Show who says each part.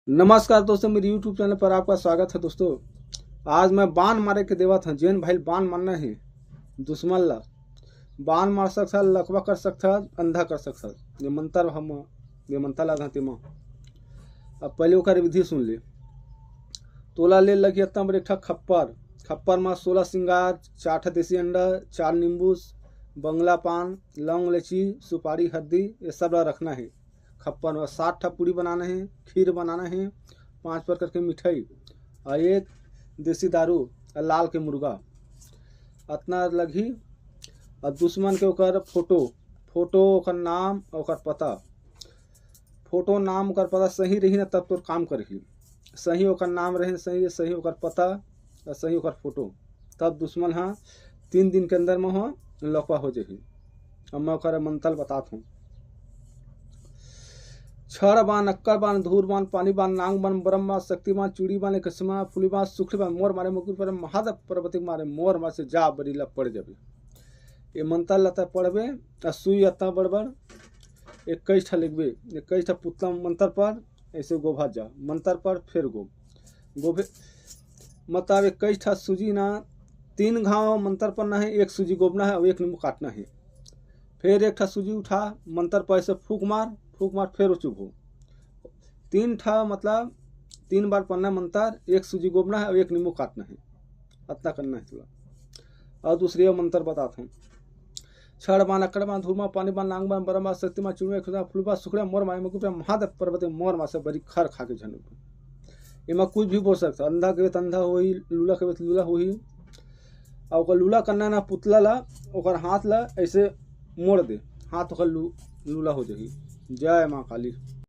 Speaker 1: नमस्कार दोस्तों, मेरे YouTube चैनल पर आपका स्वागत है। दोस्तों आज मैं बाण मारे के देवत हूँ। जैन भाई बाण मारना है दुश्मन ला। बाण मार सकता, लकवा कर सकता, अंधा कर सकता। ये मंत्र हम ये मंत्र लगा तेमा। अब पहले ओकर विधि सुन ले। तोला ले लगी तम एक खप्पर खप्पर में 16 सिंगार, 4 देसी अंडा, 4 नींबू, बंगला पान, लौंग, इलायची, सुपारी, हल्दी, ये सब रखना है। खप्पर में 60 पूड़ी बनाना है, खीर बनाना है, 5 प्रकार की मिठाई और 1 देसी दारू और लाल के मुर्गा अतना लगी। और दुश्मन के ओकर फोटो ओकर नाम ओकर पता, फोटो नाम ओकर पता सही रही ना तब तो काम करही। सही ओकर नाम रहे, सही ओकर पता और सही ओकर फोटो, तब दुश्मन हाँ 3 दिन के अंदर में हो लकवा हो जाही। अब मैं ओकर मंत्र बताता हूँ। छड़ बान, अक्कर बान, धूर बान, पानी बान, नांग बान, ब्रह्म बान, शक्ति बान, चूड़ी बान, कसमा, फुली बान, सुखली बान, मोर मारे मुकुर पर महादेव पर्वती मारे मोर मार से जा बड़ी लग पड़ जाबे। ये मंत्र लता पढ़बे आ सुई अता बड़बड़ 21 लिखबे। 21 पुतला मंत्र पर ऐसे गोभा जा मंत्र पर फिर गोभे मतलब 21 सूजी ना 3 घाव मंत्र पर ना है, 1 सूजी गोबना है और 1 नींबू काटना है। फिर 1 सूजी उठा मंत्र पर ऐसे फूक मार फिर चुप हो। 3 मतलब 3 बार पढ़ना मंत्र, 1 सूजी गोबना है और 1 नींबू काटना है। इतना करना है थोड़ा। और दूसरी मंत्र बताता हूँ। छड़ बान, अकड़ बान, धूमा, पानी बान, नांग बान, ब्रह्मा, शक्ति बान, चूड़िया, खुदा, फुलबा, सुखड़ा, मोर माए मुकुट महादेव पर्वते मोर मार से बड़ी खर खा के झनु। इमा कुछ भी बोल सकता। अंधा के अंधा होई, लूला के लूला होई। और ओकर लूला करना ना पुतला ला ओकर हाथ ला ऐसे मोड़ दे, हाथ ओकर लूला हो जाही। जय माँ काली।